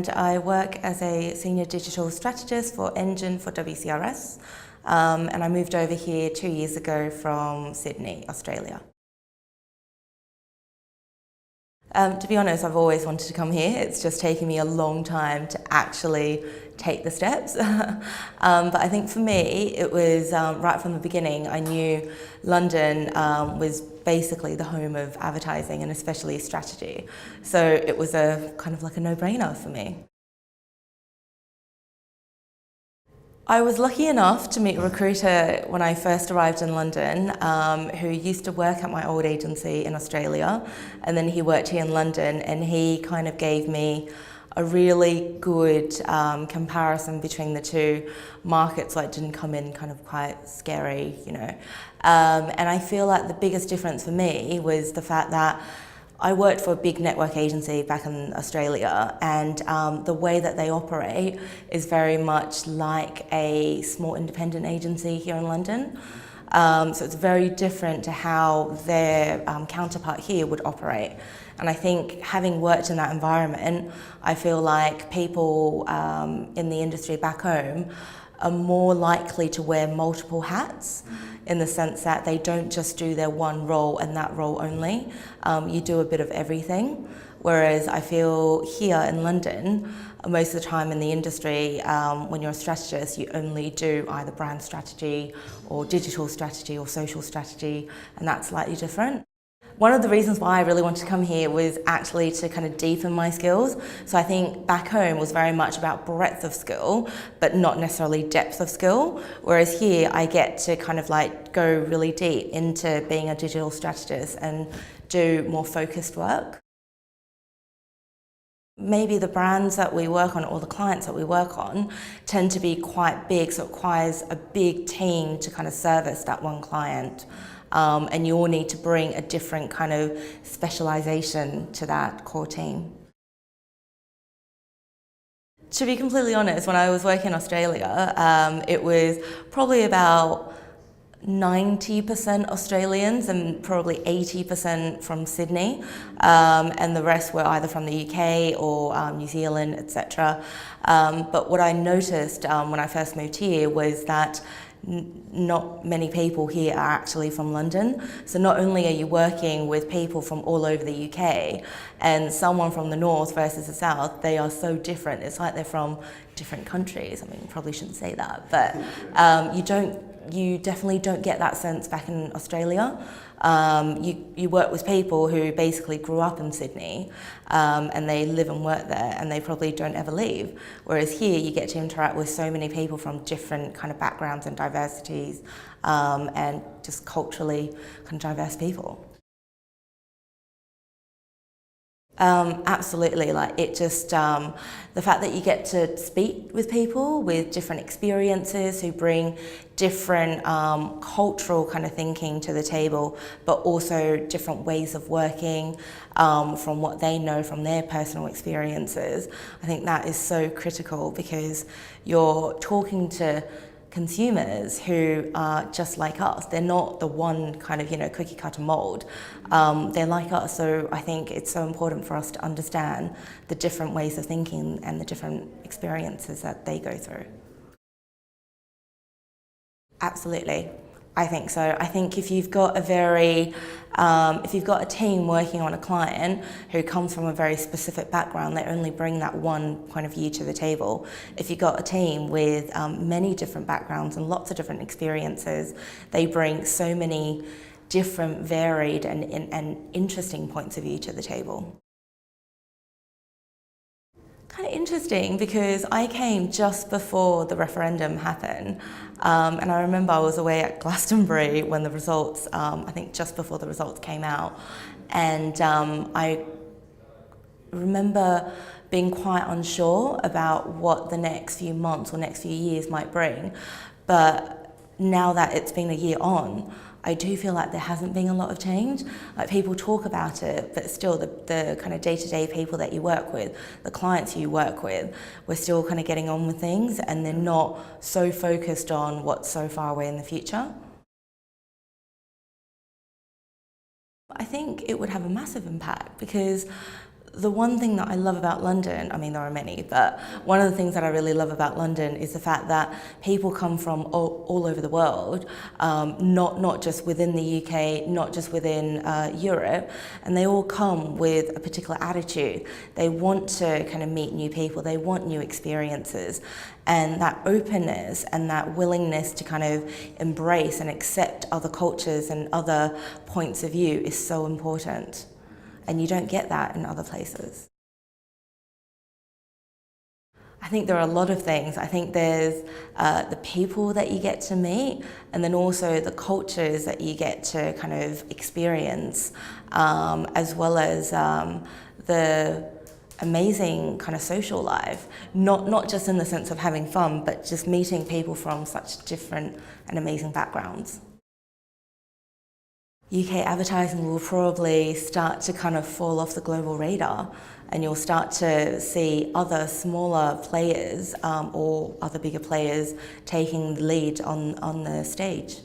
and I work as a Senior Digital Strategist for Engine for WCRS, and I moved over here 2 years ago from Sydney, Australia. To be honest, I've always wanted to come here. It's just taken me a long time to actually take the steps. But I think for me, it was right from the beginning. I knew London was basically the home of advertising and especially strategy. So it was a kind of like a no-brainer for me. I was lucky enough to meet a recruiter when I first arrived in London who used to work at my old agency in Australia, and then he worked here in London, and he kind of gave me a really good comparison between the two markets, so it didn't come in kind of quite scary, you know. And I feel like the biggest difference for me was the fact that I worked for a big network agency back in Australia, and the way that they operate is very much like a small independent agency here in London. So it's very different to how their counterpart here would operate. And I think having worked in that environment, I feel like people in the industry back home are more likely to wear multiple hats, in the sense that they don't just do their one role and that role only. You do a bit of everything. Whereas I feel here in London, most of the time in the industry, when you're a strategist, you only do either brand strategy or digital strategy or social strategy, and that's slightly different. One of the reasons why I really wanted to come here was actually to kind of deepen my skills. So I think back home was very much about breadth of skill, but not necessarily depth of skill. Whereas here I get to kind of like go really deep into being a digital strategist and do more focused work. Maybe the brands that we work on or the clients that we work on tend to be quite big, so it requires a big team to kind of service that one client. And you all need to bring a different kind of specialisation to that core team. To be completely honest, when I was working in Australia, it was probably about 90% Australians and probably 80% from Sydney, and the rest were either from the UK or New Zealand, etc. But what I noticed when I first moved here was that not many people here are actually from London. So not only are you working with people from all over the UK, and someone from the north versus the south, they are so different. It's like they're from different countries. I mean, probably shouldn't say that, but you definitely don't get that sense back in Australia. You work with people who basically grew up in Sydney, and they live and work there, and they probably don't ever leave. Whereas here you get to interact with so many people from different kind of backgrounds and diversities, and just culturally kind of diverse people. Absolutely, like it just, the fact that you get to speak with people with different experiences who bring different cultural kind of thinking to the table, but also different ways of working from what they know from their personal experiences. I think that is so critical, because you're talking to consumers who are just like us. They're not the one kind of, cookie cutter mold. They're like us, so I think it's so important for us to understand the different ways of thinking and the different experiences that they go through. Absolutely. I think so. I think if you've got a team working on a client who comes from a very specific background, they only bring that one point of view to the table. If you've got a team with many different backgrounds and lots of different experiences, they bring so many different, varied and interesting points of view to the table. Kind of interesting, because I came just before the referendum happened, and I remember I was away at Glastonbury when the results, I think just before the results came out, and I remember being quite unsure about what the next few months or next few years might bring. But now that it's been a year on, I do feel like there hasn't been a lot of change. Like, people talk about it, but still the kind of day-to-day people that you work with, the clients you work with, we're still kind of getting on with things, and they're not so focused on what's so far away in the future. I think it would have a massive impact, because The one thing that I love about London, I mean, there are many, but one of the things that I really love about London is the fact that people come from all over the world, not just within the UK, not just within Europe, and they all come with a particular attitude. They want to kind of meet new people, they want new experiences, and that openness and that willingness to kind of embrace and accept other cultures and other points of view is so important. And you don't get that in other places. I think there are a lot of things. I think there's the people that you get to meet, and then also the cultures that you get to kind of experience, as well as the amazing kind of social life. Not just in the sense of having fun, but just meeting people from such different and amazing backgrounds. UK advertising will probably start to kind of fall off the global radar, and you'll start to see other smaller players or other bigger players taking the lead on the stage.